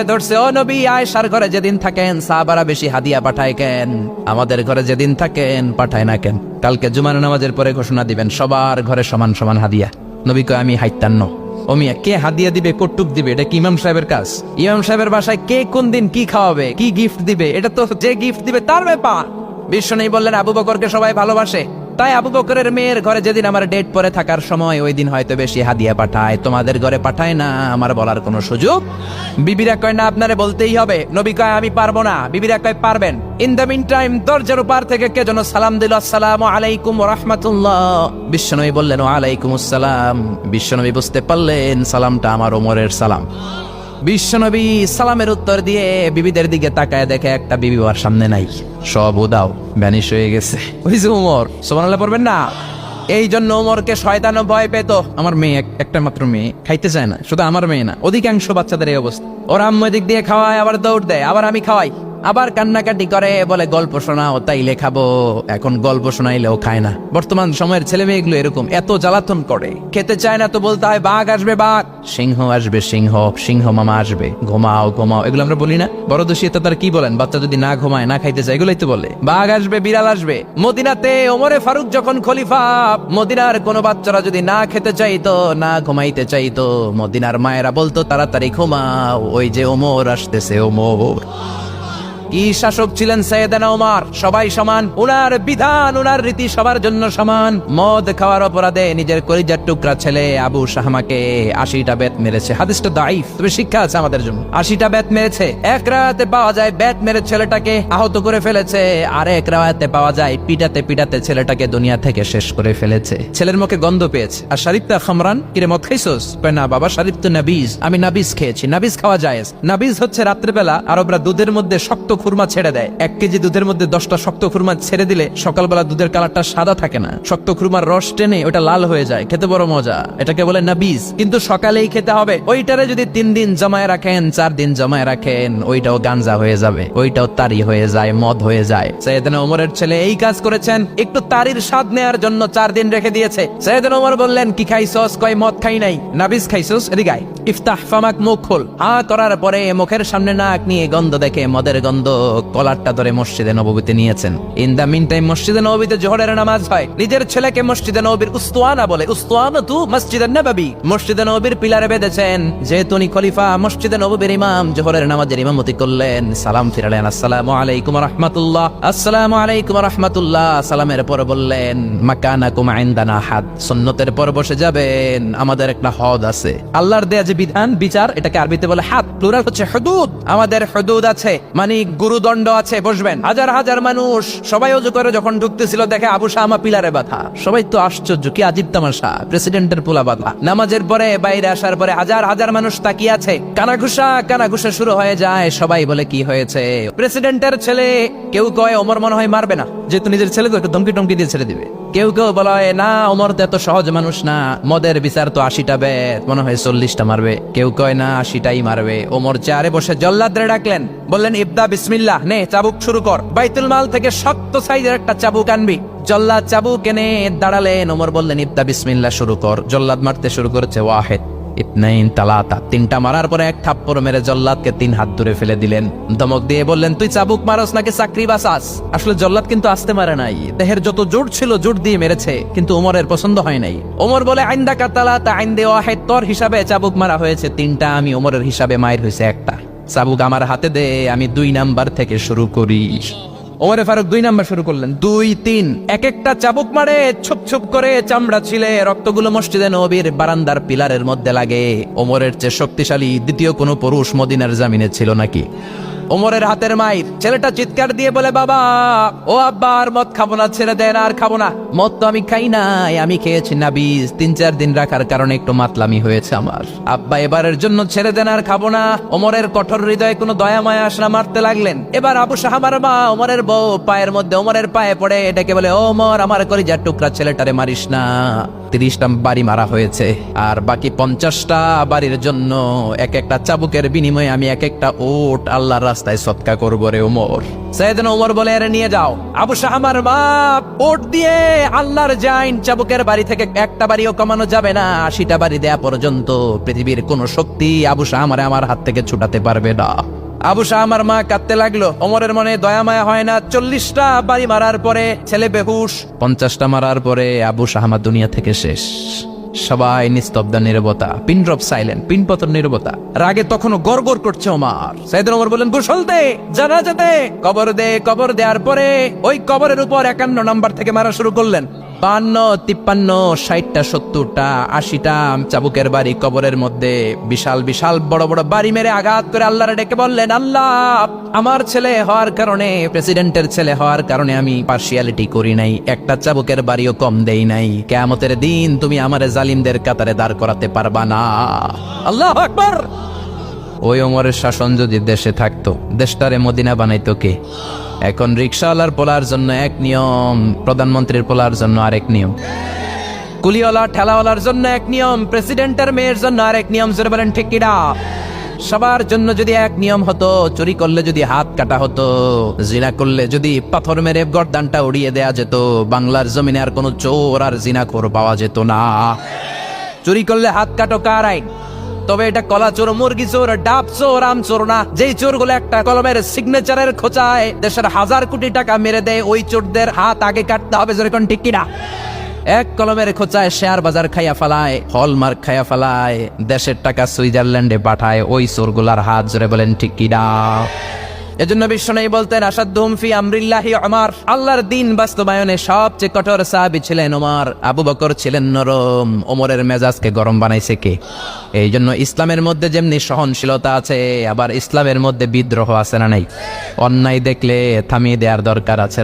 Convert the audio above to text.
ধরছে, ও নবী, আয়েশার ঘরে যেদিন থাকেন সাহাবারা বেশি হাদিয়া পাঠায় কেন? আমাদের ঘরে যেদিন থাকেন পাঠায় না কেন? কালকে জুমার নামাজের পরে ঘোষণা দিবেন সবার ঘরে সমান সমান হাদিয়া। নবী কয়, আমি হাইতান্ন। ও মিয়া, কে হাদিয়া দিবে, কটুক দিবে? এটা কি ইমাম সাহেবের কাজ? ইমাম সাহেবের বাসায় কে কোন দিন কি খাওয়াবে, কি গিফট দিবে, এটা তো যে গিফট দিবে তার ব্যাপার। বিশ্বনবী বললেন, আবু বকরকে সবাই ভালোবাসে, তাই আবু বকরের মেয়ের ঘরে যেদিন আমার ডেট পরে থাকার সময় ওই দিন হয়তো বেশি হাদিয়া পাঠায়, তোমাদের ঘরে পাঠায় না। আমার বলার কোনো সুযোগ? বিবিরা কয়, না, আপনারে বলতেই হবে। নবী কয়, আমি পারবো না। বিবিরা কয়, পারবেন। ইন দ্য মিন টাইম দরজার উপর থেকে কে যেন সালাম দিল, আসসালামু আলাইকুম ওয়া রাহমাতুল্লাহ। বিশ্বনবী বললেন, ওয়া আলাইকুমুস সালাম। বিশ্বনবী বুঝতে পারলেন সালামটা আমার ওমরের সালাম। বিশ্বনবী সালামের উত্তর দিয়ে বিবিদের দিকে তাকায়, দেখে একটা বিবি ওর সামনে নাই, সব উদাও, ভ্যানিশ হয়ে গেছে। ওই যে ওমর, সুবহানাল্লাহ পড়বেন না? এই জন্য ওমরকে শয়তানও ভয় পেত। আমার মেয়ে, একটা মাত্র মেয়ে, খাইতে চায় না। শুধু আমার মেয়ে না, অধিকাংশ বাচ্চাদের এই অবস্থা। ওরা আম্মু দিক দিয়ে খাওয়ায়, আবার দৌড় দেয়, আবার আমি খাওয়াই, আবার কান্নাকাটি করে, বলে গল্প শোনাও, তাইলে খাবো। এখন গল্প শোনাইলেও খায় না। বর্তমান সময়ের ছেলে মেয়েগুলো এরকম, এত জ্বালাতন করে। খেতে চায় না তো বলতে হয়, বাঘ আসবে বাঘ, সিংহ আসবে সিংহ, সিংহ মামা আসবে, ঘুমাও ঘুমাও। এগুলো আমরা বলি না? বড় দোষী তো তার কি বলেন? বাচ্চা যদি না ঘুমায়, না খাইতে চায়, এগুলোই তো বলে। বাঘ আসবে, বিড়াল আসবে। মদিনাতে ওমরে ফারুক যখন খলিফা, মদিনার কোনো বাচ্চারা যদি না খেতে চাইতো, না ঘুমাইতে চাইতো, মদিনার মায়েরা বলতো, তাড়াতাড়ি ঘুমাও, ওই যে ওমর আসতেছে, ওমর। কি শাসক ছিলেন সাইয়েদনা ওমর! সবাই সমান, উনার বিধান, উনার রীতি সবার জন্য সমান। মদ খাওয়ার অপরাধে নিজের কলিজার টুকরা ছেলে আবু শাহমাকে 80টা বেত মেরেছে। হাদিসটা দাঈফ, তবে শিক্ষা আছে আমাদের জন্য। 80টা বেত মেরেছে। এক রাতে পাওয়া যায় বেত মেরে ছেলেটাকে আহত করে ফেলেছে, আর এক রাতে পাওয়া যায় পিটাতে পিটাতে ছেলেটাকে দুনিয়া থেকে শেষ করে ফেলেছে। ছেলের মুখে গন্ধ পেয়েছে। আর শরীফতা খামরান, কিরে মদ খাইছস? কয়, না বাবা, শরীফ তো নাবিজ, আমি নাবিজ খেয়েছি। নাবিজ খাওয়া যায়। নাবিজ হচ্ছে রাত্রেবেলা আরবরা দুধের মধ্যে শক্ত খুরমা ছেড়ে দেয়। 1 কেজি দুধের মধ্যে 10টা শক্ত খুরমা ছেড়ে দিলে সকালবেলা দুধের কালারটা সাদা থাকে না, শক্ত খুরমার রস টেনে ওটা লাল হয়ে যায়, খেতে বড় মজা। এটাকে বলে নাবিজ। কিন্তু সকালেই খেতে হবে। ওইটারে যদি 3 দিন জমায় রাখেন, 4 দিন জমায় রাখেন, ওইটাও গাঞ্জা হয়ে যাবে, ওইটাও তারি হয়ে যায়, মদ হয়ে যায়। সাইয়েদনা ওমরের ছেলে এই কাজ করেছেন, একটু তারির স্বাদ নেয়ার জন্য 4 দিন রেখে দিয়েছে। সাইয়েদনা ওমর বললেন, কি খাইছস? কয়, মদ খাই নাই। নাবিজ খাইছস? এদিকে আয়, ইফতাহ ফামাক, মুখ খোল। করার পরে মুখের সামনে নাক নিয়ে গন্ধ দেখে, মদের গন্ধ, কলারটা ধরে মসজিদে নববীতে নিয়েছেন। ইন দা মিন টাইম মসজিদে নববীতে জোহরের নামাজ হয়। নিজের ছেলেকে মসজিদে নববীর উস্তুয়ানা বলে, উস্তুয়ানাতু মসজিদে নববী, মসজিদে নববীর পিলারে বেঁধেছেন। যেহেতু উনি খলিফা, মসজিদে নববীর ইমাম, জোহরের নামাজের ইমামতি করলেন। সালাম ফিরালেন, আসসালামু আলাইকুম ওয়া রাহমাতুল্লাহ, আসসালামু আলাইকুম ওয়া রাহমাতুল্লাহ। সালামের পর বললেন, মাকানাকুম ইনদানা হাদ, সুন্নতের পর বসে যাবেন, আমাদের একটা হদ আছে। আল্লাহর দেয়া যে বিধান, বিচার, এটাকে আরবিতে বলে হাদ, প্লুরাল হচ্ছে হুদুদ। আমাদের হুদুদ আছে, মানে গুরুদণ্ড আছে, বসবেন। হাজার হাজার মানুষ সবাই ওযু করে যখন ঢুকতেছিল, দেখে আবু শামা পিলারে বাঁধা। সবাই তো আশ্চর্য, কি আজীব তামাশা, প্রেসিডেন্টের পোলা বাঁধা। নামাজের পরে বাইরে আসার পরে হাজার হাজার মানুষ তাকিয়ে আছে, কানাঘুষা শুরু হয়ে যায়। সবাই বলে, কি হয়েছে? প্রেসিডেন্টের ছেলে। কেউ কয়, ওমর মনে হয় মারবে না, যেহেতু নিজের ছেলে তো একটু ধমকি টমকি দিয়ে ছেড়ে দিবে। কেউ কেউ বলে, না, ওমর তো এত সহজ মানুষ না, মদের বিচার তো 80টা বেত, মনে হয় 40টা মারবে। কেউ কয় না, 80টাই মারবে। ওমর চেয়ারে বসে জল্লাদরে ডাকলেন, বললেন, ইবদা বিসমিল্লাহ, নে চাবুক শুরু কর। বাইতুল মাল থেকে শক্ত সাইজের একটা চাবুক আনবি। জল্লাদ চাবুক এনে দাঁড়ালেন। ওমর বললেন, ইবদা বিসমিল্লাহ, শুরু কর। জল্লাদ মারতে শুরু করেছে। ওয়াহেদ, ইতনাইন, তালাতা, 3টা মারার পরে এক থাপ্পড় মেরে জল্লাদকে 3 হাত দূরে ফেলে দিলেন। ধমক দিয়ে বললেন, তুই চাবুক মারস নাকি চাকরি বাসাস? আসলে জল্লাদ কিন্তু আসতে মারে নাই, দেহের যত জোর ছিল জোর দিয়ে মেরেছে, কিন্তু ওমরের পছন্দ হয় নাই। ওমর বলে, আইন্দাকা তালাতা আইন্দে ওয়াহেদ, তোর হিসাবে চাবুক মারা হয়েছে 3টা, আমি ওমরের হিসাবে মায়ের হয়েছে 1টা। চাবুক আমার হাতে দে, আমি 2 নাম্বার থেকে শুরু করি। ওমরে ফারুক 2 নাম্বার শুরু করলেন। 2, 3, এক একটা চাবুক মারে, ছুপ ছুপ করে চামড়া ছিলে, রক্তগুলো মসজিদে নববীর বারান্দার পিলারের মধ্যে লাগে। ওমরের চেয়ে শক্তিশালী দ্বিতীয় কোনো পুরুষ মদিনার জামিনে ছিল নাকি? ওমরের হাতের মাইর। ছেলেটা চিৎকার দিয়ে বলে, বাবা, ও আব্বা, আর মদ খাবো না, ছেড়ে দেন, আর খাবো না। মদ তো আমি খাই নাই, আমি খেয়েছি নাবিজ, 3-4 দিন রাখার কারণে একটু মাতলামি হয়েছে আমার। আব্বা, এবারের জন্য ছেড়ে দেন, আর খাবো না। ওমরের কঠোর হৃদয়ে কোনো দয়া মায়া আসনা, মারতে লাগলেন। এবার আবু শাহমার মা, ওমরের বউ, পায়ের মধ্যে ওমরের পায়ে পড়ে, এটাকে বলে, ওমর, আমার কলিজার টুকরা ছেলেটারে মারিস না। 30টা বাড়ি মারা হয়েছে, আর বাকি 50টা বাড়ির জন্য এক একটা চাবুকের বিনিময়ে আমি এক একটা ওট আল্লাহর রাস্তায় সদকা করবো রে ওমর। সাইয়েদনা ওমর বলে, এর নিয়ে যাও। আবু শাহমার মা ওট দিয়ে আল্লাহর জাইন চাবুকের বাড়ি থেকে একটা বাড়িও কমানো যাবে না, 80টা বাড়ি দেয়া পর্যন্ত পৃথিবীর কোন শক্তি আবু শাহমারে আমার হাত থেকে ছুটাতে পারবে না। আবু শাহমার মা কাঁদতে লাগলো। ওমরের মনে দয়া মায়া হয় না। 40টা বাড়ি মারার পরে ছেলে বেহুশ, 50টা মারার পরে আবু শাহমা দুনিয়া থেকে শেষ। সবাই নিস্তব্ধ নীরবতা, পিন ড্রপ সাইলেন্ট, পিনপতন নীরবতা। রাগে তখনও গড়গড় করছে ওমর। সাইয়েদনা ওমর বললেন, গোসল দে, জানাজাতে কবর দে। কবর দেওয়ার পরে ওই কবরের উপর 51 নাম্বার থেকে মারা শুরু করলেন। 52, 53, 60টা, 70টা, 80টা চাবুকের বাড়ি কবরের মধ্যে বিশাল বিশাল বড় বড় বাড়ি মেরে আঘাত করে আল্লাহরে ডেকে বললেন, আল্লাহ, আমার ছেলে হওয়ার কারণে, প্রেসিডেন্টের ছেলে হওয়ার কারণে আমি পার্সিয়ালিটি করি নাই, একটা চাবুকের বাড়িও কম দেই নাই। কিয়ামতের দিন তুমি আমারে জালিমদের কাতারে দাঁড় করাতে পারবা না। আল্লাহু আকবার। ওই ওমরের শাসন যদি দেশে থাকতো, দেশটারে মদিনা বানাইতো কে? এখন রিকশাওয়ালার পোলার জন্য এক নিয়ম, প্রধানমন্ত্রীর পোলার জন্য আরেক নিয়ম, কুলিওয়ালা ঠেলাওয়ালার জন্য এক নিয়ম, প্রেসিডেন্টের মেয়ের জন্য আরেক নিয়ম। জোরে বলেন ঠিক কিনা? সবার জন্য যদি এক নিয়ম হতো, চুরি করলে যদি হাত কাটা হতো, জিনা করলে যদি পাথর মেরে গর্দানটা উড়িয়ে দেয়া যেত, বাংলার জমিনে আর কোনো চোর আর জিনাখোর পাওয়া যেত না। চুরি করলে হাত কাটো কার আইন? তবে এটা কলা চোর, মুরগি চোর, ডাব চোর, আম চোর না। যেই চোরগুলো একটা কলমের সিগনেচারের খোঁচায় দেশের 1000 কোটি টাকা মেরে দেয়, ওই চোরদের হাত আগে কাটতে হবে। যেরকম ঠিক কিনা? এক কলমের খোঁচায় শেয়ার বাজার খাইয়া ফেলায়, হলমার্ক খাইয়া ফেলায়, দেশের টাকা সুইজারল্যান্ডে পাঠায়, ওই চোরগুলার হাত। জোরে বলেন ঠিক কিনা? এজন্য বিশ্বনবী বলতেন, আসাদুহুম ফি আমরিল্লাহি ওমর। আল্লাহর দ্বীন বাস্তবায়নে সবচেয়ে কঠোর সাহাবী ছিলেন ওমর। আবু বকর ছিলেন নরম। ওমরের মেজাজকে গরম বানাইছে কে? এই জন্য ইসলামের মধ্যে যেমনি সহনশীলতা আছে, আবার ইসলামের মধ্যে বিদ্রোহ আছে না নাই? অন্যায় দেখলে থামিয়ে দেওয়ার দরকার আছে।